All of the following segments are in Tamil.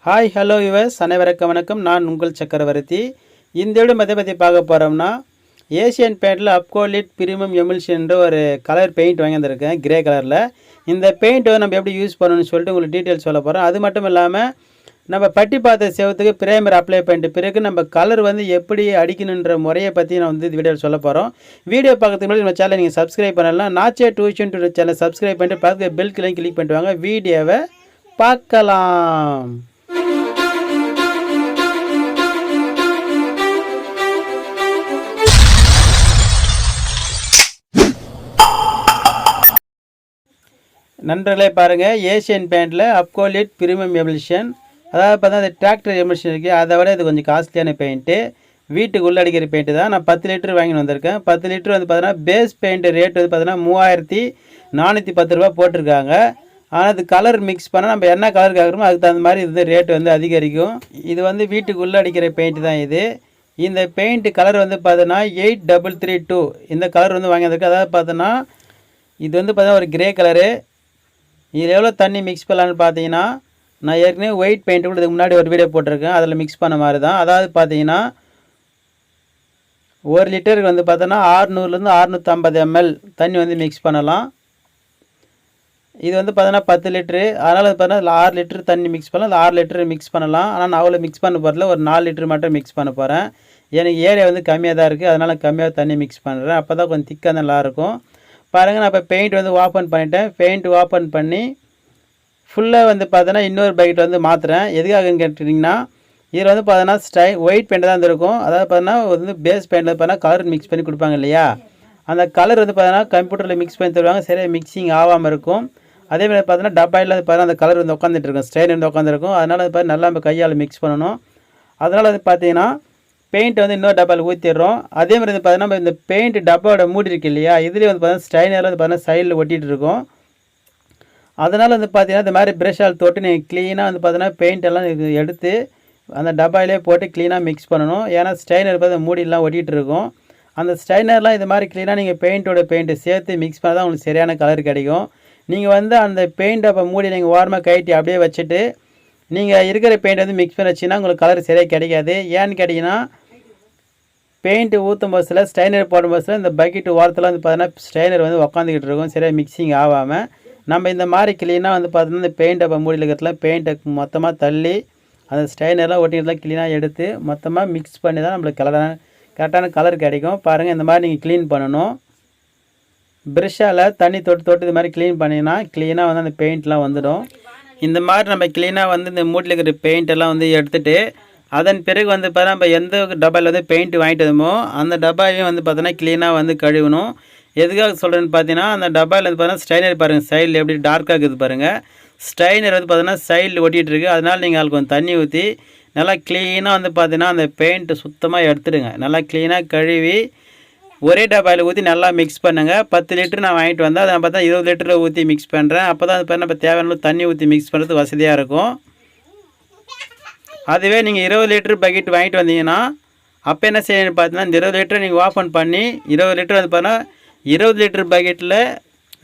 ஹாய் ஹலோ யுவர்ஸ், அனைவருக்கும் வணக்கம். நான் உங்கள் சக்கரவர்த்தி. இந்த வீடியோ பற்றி பார்க்க போகிறோம்னா, ஏஷியன் பெயிண்டில் அப்கோலிட் பிரீமியம் எமில்ஷன் என்ற ஒரு கலர் பெயிண்ட் வாங்கி வந்திருக்கேன், கிரே கலரில். இந்த பெயிண்ட் வந்து நம்ம எப்படி யூஸ் பண்ணணும்னு சொல்லிட்டு உங்களுக்கு டீட்டெயில்ஸ் சொல்ல போகிறோம். அது மட்டும் இல்லாமல் நம்ம பட்டி பார்த்த செவத்துக்கு பிரேமர் அப்ளை பண்ணிட்டு பிறகு நம்ம கலர் வந்து எப்படி அடிக்கணுன்ற முறையை பற்றி நான் வந்து இந்த வீடியோவில் சொல்ல போகிறோம். வீடியோ பார்க்கறதுக்கு முன்னாடி நம்ம சேனலை நீங்கள் சப்ஸ்கிரைப் பண்ணலாம். நாச்சே டியூஷன் டு சேனல் சப்ஸ்கிரைப் பண்ணிட்டு பார்த்து பெல் கிளிக் பண்ணிட்டு வாங்க. வீடியோவை பார்க்கலாம். நண்பர்களே பாருங்கள், ஏஷியன் பெயிண்டில் அப்கோலிட் பிரீமியம் எமில்ஷன், அதாவது பார்த்தா அந்த டிராக்டர் எமில்ஷன் இருக்குது. அதை விட இது கொஞ்சம் காஸ்ட்லியான பெயிண்ட்டு, வீட்டுக்கு உள்ள அடிக்கிற பெயிண்ட்டு தான். நான் 10 லிட்டர் வாங்கி வந்திருக்கேன். 10 லிட்டர் வந்து பார்த்தீங்கன்னா பேஸ் பெயிண்ட் ரேட் வந்து பார்த்தீங்கன்னா 3410 ரூபா போட்டிருக்காங்க. ஆனால் அது கலர் மிக்ஸ் பண்ணால் நம்ம என்ன கலர் கேட்குறோமோ அதுக்கு தகுந்த மாதிரி இது ரேட்டு வந்து அதிகரிக்கும். இது வந்து வீட்டுக்கு உள்ள அடிக்கிற பெயிண்ட்டு தான் இது. இந்த பெயிண்ட் கலர் வந்து பார்த்தீங்கன்னா 8332 இந்த கலர் வந்து வாங்கி வந்திருக்கு. அதாவது பார்த்தோன்னா இது வந்து பார்த்தீங்கன்னா ஒரு கிரே கலரு. இதில் எவ்வளோ தண்ணி மிக்ஸ் பண்ணலான்னு பார்த்தீங்கன்னா, நான் ஏற்கனவே ஒயிட் பெயிண்ட் கூட இதுக்கு முன்னாடி ஒரு வீடியோ போட்டிருக்கேன், அதில் மிக்ஸ் பண்ண மாதிரி தான். அதாவது பார்த்தீங்கன்னா 1 லிட்டருக்கு வந்து பார்த்தோன்னா 600லேருந்து 650 ml தண்ணி வந்து மிக்ஸ் பண்ணலாம். இது வந்து பார்த்தோன்னா 10 லிட்ரு, அதனால் பார்த்தீங்கன்னா அதில் 6 லிட்டர் தண்ணி மிக்ஸ் பண்ணலாம். அதில் 6 லிட்டரு மிக்ஸ் பண்ணலாம். ஆனால் நான் அவ்வளோ மிக்ஸ் பண்ண போகிறதில்ல, ஒரு 4 லிட்டர் மட்டும் மிக்ஸ் பண்ண போகிறேன். எனக்கு ஏரியா வந்து கம்மியாக தான் இருக்குது, அதனால் கம்மியாக தண்ணி மிக்ஸ் பண்ணுறேன். அப்போ தான் கொஞ்சம் திக்காக நல்லாயிருக்கும். பாருங்கள், நான் இப்போ பெயிண்ட் வந்து ஓப்பன் பண்ணிட்டேன். பெயிண்ட் ஓப்பன் பண்ணி ஃபுல்லாக வந்து பார்த்தோன்னா இன்னொரு பக்கெட் வந்து மாற்றுறேன். எதுக்காகன்னு கேட்டிங்கன்னா, இதில் வந்து பார்த்தோன்னா ஒயிட் பெயிண்ட் தான் இருக்கும். அதாவது பார்த்தோன்னா வந்து பேஸ் பெயிண்டில் பார்த்தோன்னா கலர் மிக்ஸ் பண்ணி கொடுப்பாங்க இல்லையா, அந்த கலர் வந்து பார்த்தோன்னா கம்ப்யூட்டரில் மிக்ஸ் பண்ணி தருவாங்க, சரியாக மிக்சிங் ஆகாமல் இருக்கும். அதேமாதிரி பார்த்தோன்னா டப்பாயில் வந்து பார்த்தோன்னா அந்த கலர் வந்து உட்காந்துட்டு இருக்கும், ஸ்ட்ரெயின் வந்து உட்காந்துருக்கும். அதனால் வந்து பார்த்தா நல்லா நம்ம கையால் மிக்ஸ் பண்ணணும். அதனால் வந்து பார்த்தீங்கன்னா பெயிண்ட் வந்து இன்னொரு டப்பாவில் ஊற்றிடுறோம். அதேமாதிரி வந்து பார்த்தீங்கன்னா நம்ம இந்த பெயிண்ட் டப்பாவோட மூடி இருக்குது இல்லையா, இதுலேயே வந்து பார்த்தீங்கன்னா ஸ்ட்ரைனரில் வந்து பார்த்தீங்கன்னா சைடில் ஒட்டிகிட்டு இருக்கும். அதனால் வந்து பார்த்தீங்கன்னா இந்த மாதிரி ப்ரெஷ்ஷால் தொட்டு நீங்கள் க்ளீனாக வந்து பார்த்தீங்கன்னா பெயிண்ட் எல்லாம் எடுத்து அந்த டப்பாயிலே போட்டு க்ளீனாக மிக்ஸ் பண்ணணும். ஏன்னா ஸ்ட்ரைனர் பார்த்து மூடிலாம் ஒட்டிகிட்டு இருக்கும். அந்த ஸ்ட்ரைனர்லாம் இது மாதிரி க்ளீனாக நீங்கள் பெயிண்ட்டு சேர்த்து மிக்ஸ் பண்ணால் தான் உங்களுக்கு சரியான கலர் கிடைக்கும். நீங்கள் வந்து அந்த பெயிண்ட் டப்பா மூடி நீங்கள் ஓரமாக கழட்டி அப்படியே வச்சுட்டு நீங்கள் இருக்கிற பெயிண்ட் வந்து மிக்ஸ் பண்ணி வச்சிங்கன்னா உங்களுக்கு கலர் சரியாக கிடைக்காது. ஏன்னு கேட்டிங்கன்னா, பெயிண்ட் ஊற்றும் பஸ்ஸில் ஸ்ட்ரைனர் போடும் பஸ்ஸில் இந்த பக்கெட் ஓரத்தில் வந்து பார்த்தீங்கன்னா ஸ்ட்ரைனர் வந்து உக்காந்துக்கிட்டு இருக்கும், சரியாக மிக்சிங் ஆகாமல். நம்ம இந்த மாதிரி க்ளீனாக வந்து பார்த்தீங்கன்னா இந்த பெயிண்ட் டப்பா மூடியில் இருக்கிறதுல பெயிண்ட்டை மொத்தமாக தள்ளி அந்த ஸ்ட்ரைனர்லாம் ஒட்டினதெல்லாம் க்ளீனாக எடுத்து மொத்தமாக மிக்ஸ் பண்ணி தான் நம்மளுக்கு கரெக்டான கலர் கிடைக்கும். பாருங்கள், இந்த மாதிரி நீங்கள் க்ளீன் பண்ணணும். ப்ரெஷ்ஷால் தண்ணி தொட்டு இது மாதிரி க்ளீன் பண்ணிங்கன்னா க்ளீனாக வந்து அந்த பெயிண்ட்லாம் வந்துடும். இந்த மாதிரி நம்ம க்ளீனாக வந்து இந்த மூடியில் இருக்கிற பெயிண்டெல்லாம் வந்து எடுத்துகிட்டு அதன் பிறகு வந்து பார்த்தா நம்ம எந்த டப்பாவில் வந்து பெயிண்ட் வாங்கிட்டு வந்தோமோ அந்த டப்பாவையும் வந்து பார்த்தோன்னா க்ளீனாக வந்து கழுவணும். எதுக்காக சொல்கிறேன்னு பார்த்தீங்கன்னா, அந்த டப்பாவில் வந்து பார்த்தீங்கன்னா ஸ்ட்ரைனர் பாருங்கள், சைடில் எப்படி டார்க்காக இருக்குது பாருங்கள். ஸ்ட்ரைனர் வந்து பார்த்தீங்கன்னா சைடில் ஒட்டிகிட்டு இருக்குது. அதனால் நீங்கள் அதுக்கு கொஞ்சம் தண்ணி ஊற்றி நல்லா க்ளீனாக வந்து பார்த்தீங்கன்னா அந்த பெயிண்ட்டு சுத்தமாக எடுத்துடுங்க. நல்லா க்ளீனாக கழுவி ஒரே டப்பாயில் ஊற்றி நல்லா மிக்ஸ் பண்ணுங்கள். 10 லிட்டர் நான் வாங்கிட்டு வந்தேன், அதை நான் பார்த்தா 20 லிட்டரில் ஊற்றி மிக்ஸ் பண்ணுறேன். அப்போ தான் அது நம்ம தேவையான தண்ணி ஊற்றி மிக்ஸ் பண்ணுறது வசதியாக இருக்கும். அதுவே நீங்கள் 20 லிட்டர் பக்கெட் வாங்கிட்டு வந்தீங்கன்னா அப்போ என்ன செய்யணும்னு பார்த்தீங்கன்னா, இந்த 20 லிட்டரை நீங்கள் ஓப்பன் பண்ணி 20 லிட்டர் வந்து பார்த்தீங்கன்னா 20 லிட்டர் பக்கெட்டில்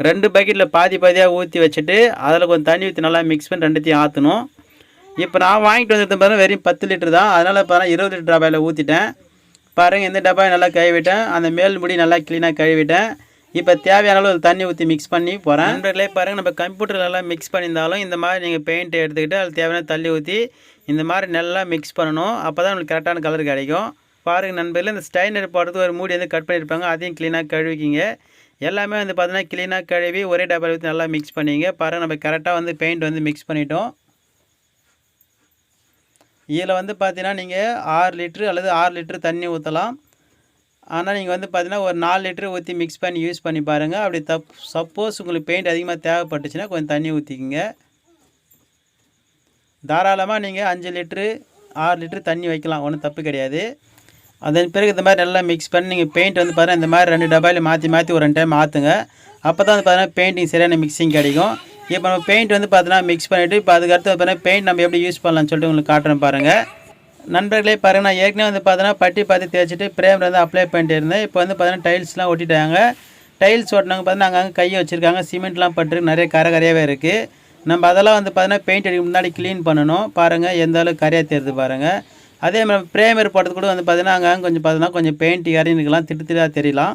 2 பக்கெட்டில் பாதியாக ஊற்றி வச்சுட்டு அதில் கொஞ்சம் தண்ணி ஊற்றி நல்லா மிக்ஸ் பண்ணி ரெண்டுத்தையும் ஆற்றணும். இப்போ நான் வாங்கிட்டு வந்தது பார்த்தீங்கன்னா வெறும் 10 லிட்டர் தான், அதனால் பார்த்தீங்கன்னா 20 லிட்டர் டப்பாயில் ஊற்றிட்டேன். பாருங்கள், இந்த டப்பாவை நல்லா கழுவிட்டேன், அந்த மேல் முடி நல்லா க்ளீனாக கழுவிட்டேன். இப்போ தேவையான அளவு தண்ணி ஊற்றி மிக்ஸ் பண்ணி போகிறேன். நண்பர்களே பாருங்கள், நம்ம கம்ப்யூட்டர்லாம் மிக்ஸ் பண்ணியிருந்தாலும் இந்த மாதிரி நீங்கள் பெயிண்ட்டை எடுத்துக்கிட்டு அதில் தேவையான தண்ணி ஊற்றி இந்த மாதிரி நல்லா மிக்ஸ் பண்ணணும். அப்போ தான் உங்களுக்கு கரெக்டான கலர் கிடைக்கும். பாருங்கள் நண்பர்களே, இந்த ஸ்ட்ரைனர் போடுறதுக்கு ஒரு மூடி வந்து கட் பண்ணியிருப்பாங்க, அதையும் க்ளீனாக கழுவிக்கிங்க. எல்லாமே வந்து பார்த்தீங்கன்னா க்ளீனாக கழுவி ஒரே டப்பாவில் ஊற்றி நல்லா மிக்ஸ் பண்ணிங்க. பாருங்கள், நம்ம கரெக்டாக வந்து பெயிண்ட் வந்து மிக்ஸ் பண்ணிட்டோம். இதில் வந்து பார்த்தீங்கன்னா நீங்கள் 6 லிட்ரு அல்லது 6 லிட்டரு தண்ணி ஊற்றலாம். ஆனால் நீங்கள் வந்து பார்த்தீங்கன்னா ஒரு 4 லிட்டரு ஊற்றி மிக்ஸ் பண்ணி யூஸ் பண்ணி பாருங்கள். அப்படி சப்போஸ் உங்களுக்கு பெயிண்ட் அதிகமாக தேவைப்பட்டுச்சுன்னா கொஞ்சம் தண்ணி ஊற்றிக்கிங்க. தாராளமாக நீங்கள் 5 லிட்ரு 6 லிட்ரு தண்ணி வைக்கலாம், ஒன்றும் தப்பு கிடையாது. அதன் பிறகு இந்த மாதிரி நல்லா மிக்ஸ் பண்ணி நீங்கள் பெயிண்ட் வந்து பார்த்தீங்கன்னா இந்த மாதிரி 2 டப்பாயில் மாற்றி ஒரு 2 டைம் மாற்றுங்க. அப்போ தான் வந்து பார்த்தீங்கன்னா பெயிண்டிங் சரியான மிக்சிங் கிடைக்கும். இப்போ நம்ம பெயிண்ட் வந்து பார்த்தீங்கன்னா மிக்ஸ் பண்ணிவிட்டு இப்போ அதுக்கடுத்து பார்த்தீங்கன்னா பெயிண்ட் நம்ம எப்படி யூஸ் பண்ணலாம்னு சொல்லிட்டு உங்களுக்கு காட்டுறேன் பாருங்கள். நண்பர்களே பாருங்கள், நான் ஏற்கனவே வந்து பார்த்தீங்கன்னா பட்டி பார்த்து தேய்ச்சிட்டு பிரேமில் வந்து அப்ளை பண்ணிட்டு இருந்தேன். இப்போ வந்து பார்த்தீங்கன்னா டைல்ஸ்லாம் ஒட்டிட்டாங்க. டைல்ஸ் ஓட்டினாங்க பார்த்தீங்கன்னா அங்கங்கே கையை வச்சுருக்காங்க, சிமெண்ட்லாம் பட்டு நிறைய கரையாகவே இருக்குது. நம்ம அதெல்லாம் வந்து பார்த்தீங்கன்னா பெயிண்ட் அடிக்க முன்னாடி க்ளீன் பண்ணணும். பாருங்கள் எந்த அளவுக்கு கரையாக தெரியுது பாருங்கள். அதே மாதிரி ப்ரைமர் போட்டது கூட வந்து பார்த்தீங்கன்னா அங்கே கொஞ்சம் பார்த்தீங்கன்னா கொஞ்சம் பெயிண்ட் இறங்கிக்கலாம், திட்டு திட்டாக தெரியலாம்.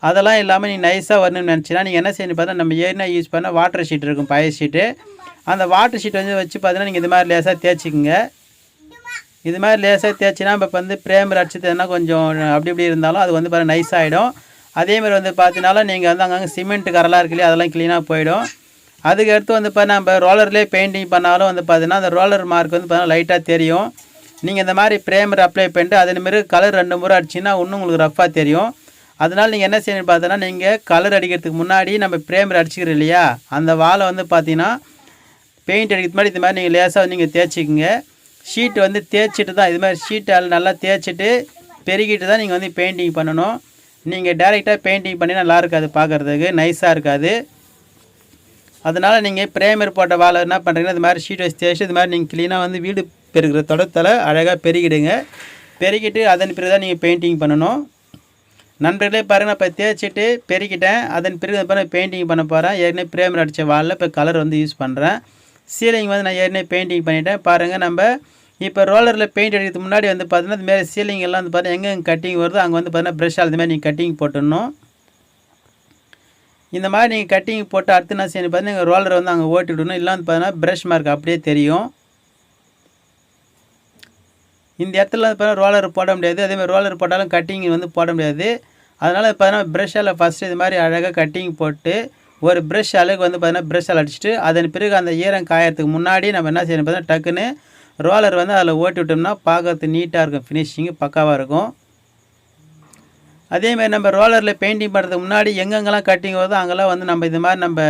அதெல்லாம் இல்லாமல் நீங்கள் நைஸாக வரணும்னு நினச்சினா நீங்கள் என்ன செய்யணும் பார்த்தா நம்ம ஏற்கனவே யூஸ் பண்ண வாட்டர் ஷீட் இருக்கும், பழைய ஷீட்டு. அந்த வாட்டர் ஷீட் வந்து வச்சு பார்த்தீங்கன்னா நீங்கள் இது மாதிரி லேசாக தேய்ச்சிக்கோங்க. இது மாதிரி லேசாக தேய்ச்சினா இப்போ வந்து ப்ரைமர் அடிச்சதுன்னா கொஞ்சம் அப்படி இப்படி இருந்தாலும் அது வந்து பார்த்தா நைஸ் ஆகிடும். அதேமாதிரி வந்து பார்த்தீங்கன்னா நீங்கள் வந்து அங்கங்கே சிமெண்ட் கரெல்லாம் இருக்கு இல்லையா, அதெல்லாம் க்ளீனாக போயிடும். அதுக்கடுத்து வந்து பார்த்தா நம்ம ரோலர்லேயே பெயிண்டிங் பண்ணாலும் வந்து பார்த்தீங்கன்னா அந்த ரோலர் மார்க் வந்து பார்த்தீங்கன்னா லைட்டாக தெரியும். நீங்கள் இந்த மாதிரி ப்ரைமர் அப்ளை பண்ணிட்டு அதேமாரி கலர் 2 முறை அடிச்சிங்கன்னா இன்னும் உங்களுக்கு ரஃப்பாக தெரியும். அதனால் நீங்கள் என்ன செய்யணும் பார்த்தோன்னா நீங்கள் கலர் அடிக்கிறதுக்கு முன்னாடி நம்ம ப்ரைமர் அடிச்சிக்கிறோம் இல்லையா, அந்த வாழை வந்து பார்த்தீங்கன்னா பெயிண்ட் அடிக்கிறதுக்கு முன்னாடி இது மாதிரி நீங்கள் லேசாக நீங்கள் தேய்ச்சிக்கோங்க. ஷீட்டு வந்து தேய்ச்சிட்டு தான் இது மாதிரி ஷீட்டை நல்லா தேய்ச்சிட்டு பெருகிட்டு தான் நீங்கள் வந்து பெயிண்டிங் பண்ணணும். நீங்கள் டைரெக்டாக பெயிண்டிங் பண்ணி நல்லா இருக்காது, பார்க்குறதுக்கு நைஸாக இருக்காது. அதனால் நீங்கள் ப்ரைமர் போட்ட வாழை என்ன பண்ணுறீங்கன்னா இது மாதிரி ஷீட் வச்சு தேய்ச்சி இது மாதிரி நீங்கள் க்ளீனாக வந்து வீடு பெருகிற தொடத்தில் அழகாக பெருகிடுங்க. பெருகிட்டு அதன் பிறகு தான் நீங்கள் பெயிண்டிங் பண்ணணும். நண்பர்களே பாருங்கள், இப்போ தேய்ச்சிட்டு பெருக்கிட்டேன். அதன் பிறகு பாருங்கள் பெயிண்டிங் பண்ண போகிறேன். ஏற்கனவே ப்ரைமர் அடித்த வாலில் இப்போ கலர் வந்து யூஸ் பண்ணுறேன். சீலிங் வந்து நான் ஏற்கனவே பெயிண்டிங் பண்ணிவிட்டேன். பாருங்கள், நம்ம இப்போ ரோலரில் பெயிண்ட் அடிக்கிறதுக்கு முன்னாடி வந்து பார்த்தீங்கன்னா இதுமாரி சீலிங் எல்லாம் வந்து பார்த்தீங்கன்னா எங்கே கட்டிங் வருதோ அங்கே வந்து பார்த்தீங்கன்னா ப்ரெஷ்ஷால் இதுமாதிரி நீங்கள் கட்டிங் போட்டுடணும். இந்த மாதிரி நீங்கள் கட்டிங் போட்டு அடுத்து என்ன செய்யணும் பார்த்தீங்கன்னா ரோலரை வந்து அங்கே ஓட்டி விடணும். இல்லை வந்து பார்த்தீங்கன்னா ப்ரஷ் மார்க் அப்படியே தெரியும். இந்த இடத்துல வந்து பார்த்தீங்கன்னா ரோலர் போட முடியாது. அதேமாதிரி ரோலர் போட்டாலும் கட்டிங் வந்து போட முடியாது. அதனால் பார்த்தீங்கன்னா ப்ரெஷ்ஷால் ஃபஸ்ட்டு இது மாதிரி அழகாக கட்டிங் போட்டு ஒரு ப்ரெஷ் அளவுக்கு வந்து பார்த்தீங்கன்னா ப்ரெஷ்ஷால் அடிச்சுட்டு அதன் பிறகு அந்த ஈரம் காயறதுக்கு முன்னாடி நம்ம என்ன செய்யணும் பார்த்தீங்கன்னா டக்குன்னு ரோலர் வந்து அதில் ஓட்டி விட்டோம்னா பார்க்கறது நீட்டாக இருக்கும், ஃபினிஷிங்கு பக்காவாக இருக்கும். அதேமாதிரி நம்ம ரோலரில் பெயிண்டிங் பண்ணுறதுக்கு முன்னாடி எங்கெங்கெல்லாம் கட்டிங் வருதோ அங்கெல்லாம் வந்து நம்ம இது மாதிரி நம்ம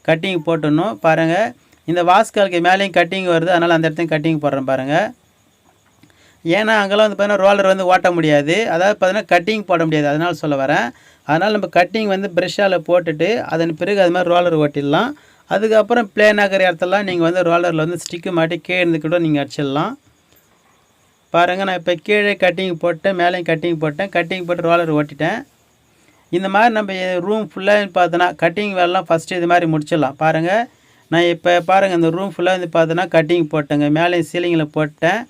கட்டிங் போட்டுடணும். பாருங்கள், இந்த வாஸ்காலுக்கு மேலேயும் கட்டிங் வருது, அதனால் அந்த இடத்தையும் கட்டிங் போடுறேன் பாருங்கள். ஏன்னா அங்கெல்லாம் வந்து பார்த்தீங்கன்னா ரோலர் வந்து ஓட்ட முடியாது, அதாவது பார்த்தீங்கன்னா கட்டிங் போட முடியாது, அதனால் சொல்ல வரேன். அதனால் நம்ம கட்டிங் வந்து ப்ரெஷ்ஷால் போட்டுட்டு அதன் பிறகு அது மாதிரி ரோலர் ஓட்டிடலாம். அதுக்கப்புறம் பிளேன் ஆகிற இடத்துலாம் நீங்கள் வந்து ரோலரில் வந்து ஸ்டிக்கு மாட்டி கீழே இருந்து கூட நீங்கள் அடிச்சிடலாம். பாருங்கள், நான் இப்போ கீழே கட்டிங் போட்டேன், மேலேயும் கட்டிங் போட்டேன், கட்டிங் போட்டு ரோலர் ஓட்டிட்டேன். இந்த மாதிரி நம்ம ரூம் ஃபுல்லாக பார்த்தோன்னா கட்டிங் வேலைலாம் ஃபஸ்ட்டு இது மாதிரி முடிச்சிடலாம். பாருங்கள், நான் இப்போ பாருங்கள் இந்த ரூம் ஃபுல்லாக வந்து பார்த்தோன்னா கட்டிங் போட்டேங்க, மேலேயும் சீலிங்கில் போட்டேன்.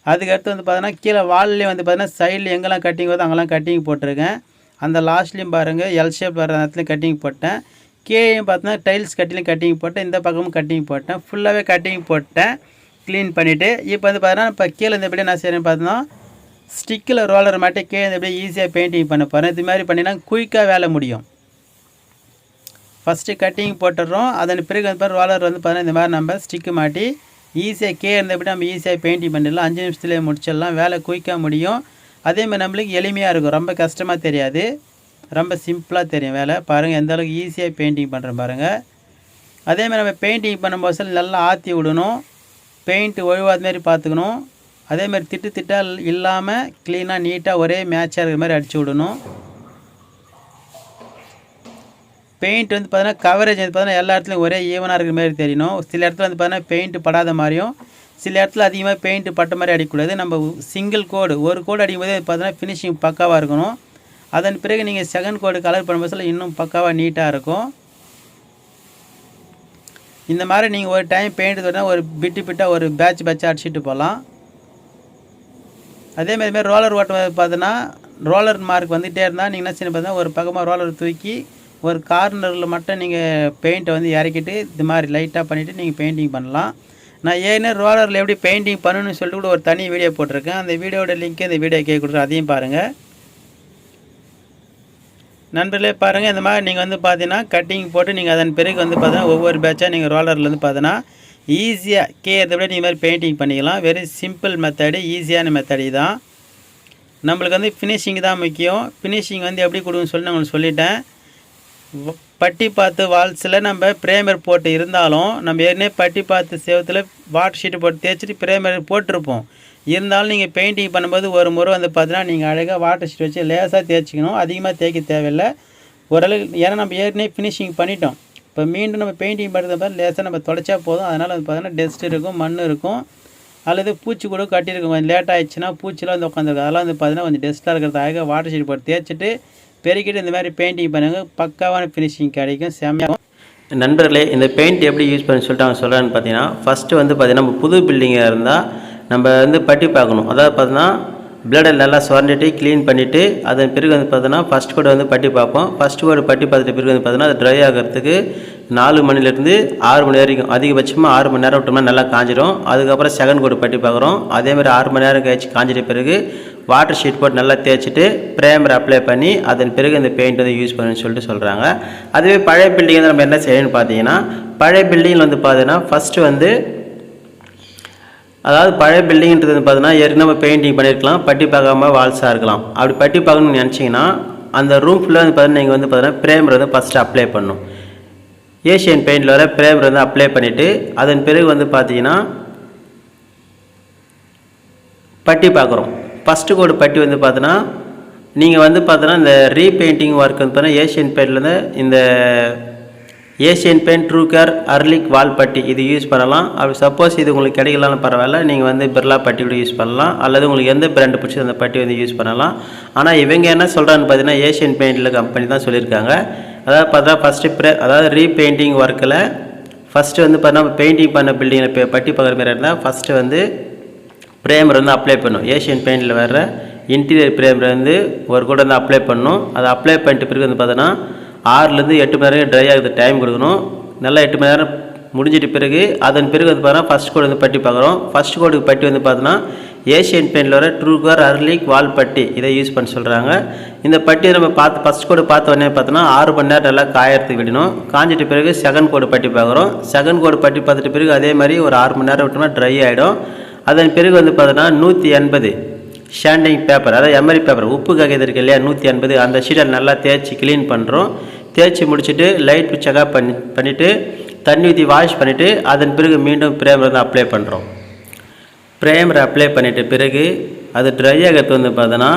அதுக்கடுத்து வந்து பார்த்தோன்னா கீழே வால்லேயும் வந்து பார்த்தீங்கன்னா சைடில் எங்கெல்லாம் கட்டிங் வருதோ அங்கெல்லாம் கட்டிங் போட்டிருக்கேன். அந்த லாஸ்ட்லேயும் பாருங்கள் எல் ஷேப் வர இடத்துலையும் கட்டிங் போட்டேன். கீழேயும் பார்த்தோன்னா டைல்ஸ் கட்டிலையும் கட்டிங் போட்டேன், இந்த பக்கமும் கட்டிங் போட்டேன். ஃபுல்லாகவே கட்டிங் போட்டேன் க்ளீன் பண்ணிவிட்டு. இப்போ வந்து பார்த்தீங்கன்னா இப்போ கீழே இந்த எப்படி நான் செய்கிறேன்னு பார்த்தோன்னா ஸ்டிக்கில் ரோலர் மாட்டி கீழே இந்த எப்படி ஈஸியாக பெயிண்டிங் பண்ண போகிறேன். இது மாதிரி பண்ணினா குயிக்காக வேலை முடியும். ஃபஸ்ட்டு கட்டிங் போட்டுடுறோம், அதன் பிறகு வந்து ரோலர் வந்து பார்த்தீங்கன்னா இந்த மாதிரி நம்ம ஸ்டிக்கு மாட்டி ஈஸியாக கீழே இருந்தபடி நம்ம ஈஸியாக பெயிண்டிங் பண்ணிடலாம். 5 நிமிஷத்துலேயே முடிச்சிடலாம், வேலை குயிக்காக முடியும். அதேமாதிரி நம்மளுக்கு எளிமையாக இருக்கும், ரொம்ப கஷ்டமாக தெரியாது, ரொம்ப சிம்பிளாக தெரியும் வேலை. பாருங்கள் எந்த அளவுக்கு ஈஸியாக பெயிண்டிங் பண்ணுறேன் பாருங்கள். அதேமாதிரி நம்ம பெயிண்டிங் பண்ணும்போது நல்லா ஆற்றி விடணும், பெயிண்ட்டு ஒழுவாத மாதிரி பார்த்துக்கணும். அதேமாதிரி திட்டு திட்டால் இல்லாமல் க்ளீனாக நீட்டாக ஒரே மேட்சாக இருக்கிற மாதிரி அடித்து விடணும். பெயிண்ட் வந்து பார்த்தீங்கன்னா கவரேஜ் வந்து பார்த்தீங்கன்னா எல்லா இடத்துலையும் ஒரே ஈவனாக இருக்கிற மாதிரி தெரியணும். சில இடத்துல வந்து பார்த்தீங்கன்னா பெயிண்ட்டு படாத மாதிரியும், சில இடத்துல அதிகமாக பெயிண்ட்டு பட்ட மாதிரி அடிக்கக்கூடாது. நம்ம சிங்கிள் கோடு ஒரு கோடு அடிக்கும்போது பார்த்தீங்கன்னா ஃபினிஷிங் பக்காவாக இருக்கணும். அதன் பிறகு நீங்கள் செகண்ட் கோடு கலர் பண்ணும்போது இன்னும் பக்காவாக நீட்டாக இருக்கும். இந்த மாதிரி நீங்கள் ஒரு டைம் பெயிண்ட் தோட்டினா ஒரு பிட்டாக ஒரு பேட்சாக அடிச்சுட்டு போகலாம். அதேமாதிரி ரோலர் ஓட்டம் பார்த்தீங்கன்னா ரோலர் மார்க் வந்துகிட்டே இருந்தால் நீங்கள் என்ன செய்யணும் பார்த்தீங்கன்னா ஒரு பக்கமாக ரோலர் தூக்கி ஒரு கார்னரில் மட்டும் நீங்கள் பெயிண்ட்டை வந்து இறக்கிட்டு இது மாதிரி லைட்டாக பண்ணிவிட்டு நீங்கள் பெயிண்டிங் பண்ணலாம். நான் ஏற்கனவே ரோலரில் எப்படி பெயிண்டிங் பண்ணணும்னு சொல்லிட்டு கூட ஒரு தனி வீடியோ போட்டிருக்கேன். அந்த வீடியோட லிங்க்கு இந்த வீடியோ கேட்க கொடுக்குறேன், அதையும் பாருங்கள் நண்பர்களே. பாருங்கள், இந்த மாதிரி நீங்கள் வந்து பார்த்தீங்கன்னா கட்டிங் போட்டு நீங்கள் அதன் பிறகு வந்து பார்த்தீங்கன்னா ஒவ்வொரு பேட்சாக நீங்கள் ரோலரில் வந்து பார்த்தீங்கன்னா ஈஸியாக கேட்கறத விட நீங்கள் மாதிரி பெயிண்டிங் பண்ணிக்கலாம். வெரி சிம்பிள் மெத்தடு, ஈஸியான மெத்தடு தான். நம்மளுக்கு வந்து ஃபினிஷிங் தான் முக்கியம். ஃபினிஷிங் வந்து எப்படி கொடுக்குன்னு சொல்லி நான் உங்களுக்கு சொல்லிட்டேன். பட்டி பார்த்து வால்ஸில் நம்ம ப்ரைமர் போட்டு இருந்தாலும் நம்ம ஏற்கனவே பட்டி பார்த்து சேவத்தில் வாட்டர் ஷீட்டு போட்டு தேய்ச்சிட்டு ப்ரைமர் போட்டிருப்போம். இருந்தாலும் நீங்கள் பெயிண்டிங் பண்ணும்போது ஒரு முறை வந்து பார்த்தீங்கன்னா நீங்கள் அழகாக வாட்டர் ஷீட் வச்சு லேசாக தேய்ச்சிக்கணும், அதிகமாக தேய்க்க தேவையில்லை ஓரளவுக்கு. ஏன்னா நம்ம ஏற்கனவே ஃபினிஷிங் பண்ணிட்டோம். இப்போ மீண்டும் நம்ம பெயிண்டிங் பண்ணுறது பார்த்து லேசாக நம்ம தொடச்சா போதும். அதனால் வந்து பார்த்தீங்கன்னா டஸ்ட் இருக்கும், மண் இருக்கும், அல்லது பூச்சி கூட கட்டியிருக்கும். கொஞ்சம் லேட் ஆகிடுச்சுன்னா பூச்சிலாம் வந்து உட்காந்துருக்கும். அதெல்லாம் வந்து பார்த்தீங்கன்னா கொஞ்சம் டஸ்ட்டாக இருக்கிறதாக வாட்டர் ஷீட் போட்டு தேய்ச்சிட்டு பெருக்கிட்டு இந்த மாதிரி பெயிண்டிங் பண்ணுங்க, பக்காவான ஃபினிஷிங் கிடைக்கும், செம்மையாகும். நண்பர்களே, இந்த பெயிண்ட் எப்படி யூஸ் பண்ண சொல்லிட்டு அவங்க சொல்கிறான்னு பார்த்தீங்கன்னா, ஃபஸ்ட்டு வந்து பார்த்தீங்கன்னா நம்ம புது பில்டிங்காக இருந்தால் நம்ம வந்து பட்டி பார்க்கணும். அதாவது பார்த்தீங்கன்னா பிளேடை நல்லா சுரண்டிட்டு க்ளீன் பண்ணிவிட்டு அதன் பிறகு வந்து பார்த்தோன்னா ஃபஸ்ட் கோடு வந்து பட்டி பார்ப்போம். ஃபஸ்ட் கோடு பட்டி பார்த்துட்டு பிறகு வந்து பார்த்தோன்னா அது ட்ரை ஆகிறதுக்கு 4 மணிலேருந்து 6 மணி வரைக்கும், அதிகபட்சமாக 6 மணி நேரம் விட்டோம்னா நல்லா காஞ்சிடும். அதுக்கப்புறம் செகண்ட் கோடு பட்டி பார்க்குறோம். அதேமாதிரி 6 மணி நேரம் கழிச்சு காஞ்சிட்ட பிறகு வாட்டர் ஷீட் போட்டு நல்லா தேய்ச்சிட்டு ப்ரைமர் அப்ளை பண்ணி அதன் பிறகு இந்த பெயிண்ட் வந்து யூஸ் பண்ணணும்னு சொல்லிட்டு சொல்கிறாங்க. அதுவே பழைய பில்டிங் வந்து நம்ம என்ன செய்யணும்னு பார்த்தீங்கன்னா, பழைய பில்டிங்கில் வந்து பார்த்தீங்கன்னா ஃபஸ்ட்டு வந்து அதாவது பழைய பில்டிங்கிறது பார்த்தீங்கன்னா ஏற்கனவே நம்ம பெயிண்டிங் பண்ணியிருக்கலாம், பட்டி பார்க்காம வால்ஸாக இருக்கலாம். அப்படி பட்டி பார்க்கணும்னு நினச்சிங்கன்னா அந்த ரூம் ஃபுல்லாக வந்து பார்த்தீங்கன்னா நீங்கள் வந்து பார்த்தீங்கன்னா ப்ரைமர் வந்து ஃபஸ்ட்டு அப்ளை பண்ணணும். ஏஷியன் பெயிண்டில் வர ப்ரைமர் வந்து அப்ளை பண்ணிவிட்டு அதன் பிறகு வந்து பார்த்தீங்கன்னா பட்டி பார்க்குறோம். ஃபஸ்ட்டு கோடு பட்டி வந்து பார்த்தோன்னா நீங்கள் வந்து பார்த்தோன்னா இந்த ரீபெயிண்டிங் ஒர்க் வந்து பார்த்தீங்கன்னா ஏஷியன் பெயிண்ட்லேருந்து இந்த ஏஷியன் பெயிண்ட் ட்ரூகர் அர்லிக் வால் பட்டி இது யூஸ் பண்ணலாம். அப்படி சப்போஸ் இது உங்களுக்கு கிடைக்கலாம்னு பரவாயில்ல, நீங்கள் வந்து பிர்லா பட்டி கூட யூஸ் பண்ணலாம், அல்லது உங்களுக்கு எந்த பிராண்டு பிடிச்சி அந்த பட்டி வந்து யூஸ் பண்ணலாம். ஆனால் இவங்க என்ன சொல்கிறான்னு பார்த்தீங்கன்னா ஏஷியன் பெயிண்டில் கம்பெனி தான் சொல்லியிருக்காங்க. அதாவது பார்த்தா ஃபஸ்ட்டு அதாவது ரீபெயிண்டிங் ஒர்க்கில் ஃபஸ்ட்டு வந்து பார்த்தா பெயிண்டிங் பண்ண பில்டிங்கில் பட்டி பார்க்குற மாதிரி இருந்தால் ஃபஸ்ட்டு வந்து ப்ரைமர் வந்து அப்ளை பண்ணணும். ஏஷியன் பெயிண்டில் வர்ற இன்டீரியர் ப்ரைமர் வந்து ஒரு கூட வந்து அப்ளை பண்ணணும். அதை அப்ளை பண்ணிட்டு பிறகு வந்து பார்த்தோன்னா 6லேருந்து 8 மணி நேரம் ட்ரை ஆகுது டைம் கொடுக்கணும். நல்லா 8 மணி நேரம் முடிஞ்சிட்ட பிறகு அதன் பிறகு வந்து பார்த்தோன்னா ஃபஸ்ட் கோடு வந்து பட்டி பார்க்குறோம். ஃபஸ்ட் கோடுக்கு பட்டி வந்து பார்த்தோன்னா ஏஷியன் பெயிண்டில் வர ட்ரூகர் அர்லிக் வால் பட்டி இதை யூஸ் பண்ண சொல்கிறாங்க. இந்த பட்டியை நம்ம பார்த்து ஃபஸ்ட் கோடு பார்த்த உடனே பார்த்தோன்னா 6 மணி நேரம் நல்லா காயறதுக்கு விடணும். காஞ்சிட்ட பிறகு செகண்ட் கோடு பட்டி பார்க்குறோம். செகண்ட் கோடு பட்டி பார்த்துட்ட பிறகு அதே மாதிரி ஒரு 6 மணி நேரம் விட்டோம்னா ட்ரை ஆகிடும். அதன் பிறகு வந்து பார்த்தோன்னா 180 ஷேண்டிங் பேப்பர், அதாவது எமரி பேப்பர், உப்பு காகிதம் இருக்கு இல்லையா, 180 அந்த ஷீட்டை நல்லா தேய்ச்சி க்ளீன் பண்ணுறோம். தேய்ச்சி முடிச்சுட்டு லைட் செக்அப் பண்ணிவிட்டு தண்ணி ஊற்றி வாஷ் பண்ணிவிட்டு அதன் பிறகு மீண்டும் ப்ரைமர் வந்து அப்ளை பண்ணுறோம். ப்ரைமர் அப்ளை பண்ணிட்ட பிறகு அது ட்ரை ஆகிறது வந்து பார்த்தோன்னா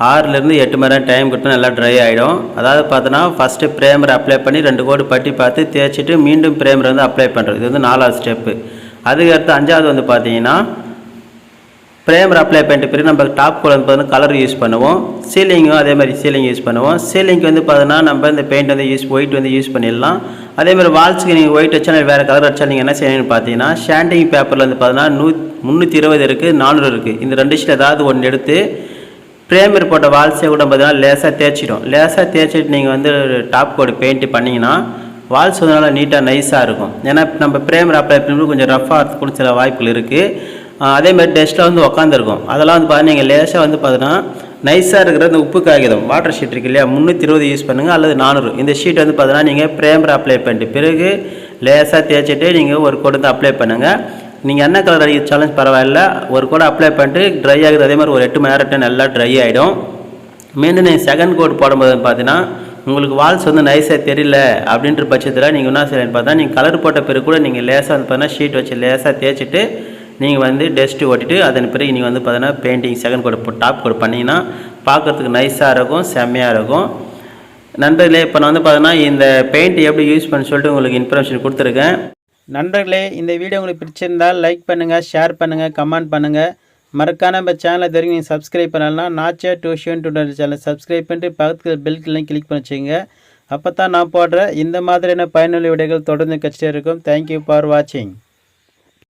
6லேருந்து 8 மணி நேரம் டைம் கொடுத்தா நல்லா ட்ரை ஆகிடும். அதாவது பார்த்தோன்னா ஃபஸ்ட்டு ப்ரைமர் அப்ளை பண்ணி 2 கோடு பட்டி பார்த்து தேய்ச்சிட்டு மீண்டும் ப்ரைமர் வந்து அப்ளை பண்ணுறோம். இது வந்து 4வது ஸ்டெப்பு. அதுக்கடுத்து 5வது வந்து பார்த்தீங்கன்னா ப்ரைமர் அப்ளை பண்ணிட்டு பிறகு நம்ம டாப் கோட் வந்து பார்த்தீங்கன்னா கலர் யூஸ் பண்ணுவோம். சீலிங்கும் அதே மாதிரி சீலிங் யூஸ் பண்ணுவோம். சீலிங்க்கு வந்து பார்த்தீங்கன்னா நம்ம இந்த பெயிண்ட் வந்து ஒயிட் வந்து யூஸ் பண்ணிடலாம். அதேமாதிரி வால்ஸுக்கு நீங்கள் ஒயிட் வச்சா வேறு கலர் வச்சா நீங்கள் என்ன செய்யணும்னு பார்த்தீங்கன்னா ஷேண்டிங் பேப்பரில் வந்து பார்த்தீங்கன்னா 320 இருக்குது, 400 இருக்குது. இந்த 2 ஷீட் ஏதாவது ஒன்று எடுத்து ப்ரைமர் போட்ட வால்ஸே கூட பார்த்தீங்கன்னா லேசாக தேய்ச்சிடும். லேசாக தேய்ச்சிட்டு நீங்கள் வந்து டாப் கோட் பெயிண்ட் பண்ணிங்கன்னா வால்ஸ் வந்து நல்லா நீட்டாக நைஸாக இருக்கும். ஏன்னா நம்ம ப்ரைமர் அப்ளை பண்ணும்போது கொஞ்சம் ரஃபாக கூட சில வாய்ப்புகள் இருக்குது. அதேமாதிரி டெஸ்ட்டில் வந்து உட்காந்துருக்கும். அதெல்லாம் வந்து பார்த்தீங்கன்னா நீங்கள் லேசாக வந்து பார்த்தீங்கன்னா நைஸாக இருக்கிற இந்த உப்பு காகிதம் வாட்டர் ஷீட் இருக்கு இல்லையா, 320 யூஸ் பண்ணுங்கள் அல்லது 400. இந்த ஷீட் வந்து பார்த்தீங்கன்னா நீங்கள் ப்ரைமர் அப்ளை பண்ணிட்டு பிறகு லேசாக தேய்ச்சிட்டு நீங்கள் ஒரு கோடு வந்து அப்ளை பண்ணுங்கள். நீங்கள் என்ன கலர் அடிச்சாலும் பரவாயில்ல, ஒரு கோடு அப்ளை பண்ணிட்டு ட்ரை ஆகுது. அதே மாதிரி ஒரு 8 மணி நேரம் நல்லா ட்ரை ஆகிடும். மீண்டும் நீங்கள் செகண்ட் கோட் போடும்போது பார்த்தீங்கன்னா உங்களுக்கு வால்ஸ் வந்து நைஸாக தெரியல அப்படின்ற பட்சத்தில் நீங்கள் என்ன செய்யணும்னு பார்த்தா நீங்கள் கலர் போட்ட பிறகு கூட நீங்கள் லேசாக வந்து பார்த்தீங்கன்னா ஷீட் வச்சு லேசாக தேய்ச்சிட்டு நீங்கள் வந்து டஸ்ட்டு ஓட்டிட்டு அதன் பிறகு நீங்கள் வந்து பார்த்தீங்கன்னா painting second coat top coat பண்ணிங்கன்னா பார்க்குறதுக்கு நைஸாக இருக்கும், செம்மையாக இருக்கும். நண்பர்களே, இப்போ நான் வந்து பார்த்தீங்கன்னா இந்த பெயிண்ட் எப்படி யூஸ் பண்ண சொல்லிட்டு உங்களுக்கு இன்ஃபர்மேஷன் கொடுத்துருக்கேன். நண்பர்களே, இந்த வீடியோ உங்களுக்கு பிடிச்சிருந்தால் லைக் பண்ணுங்கள், ஷேர் பண்ணுங்கள், கமெண்ட் பண்ணுங்கள். மறக்காம நம்ம சேனலை தெரியும் நீங்கள் சப்ஸ்கிரைப் பண்ணலாம். நாச்சா டியூஷன் டுடோரியல் சேனலை சப்ஸ்கிரைப் பண்ணிட்டு பக்கத்தில் பெல்லையும் கிளிக் பண்ணி வச்சுங்க. அப்போ தான் நான் போடுற இந்த மாதிரியான பயனுள்ள வீடியோக்கள் தொடர்ந்து கச்சிட்டே இருக்கும். தேங்க்யூ ஃபார் வாட்சிங்.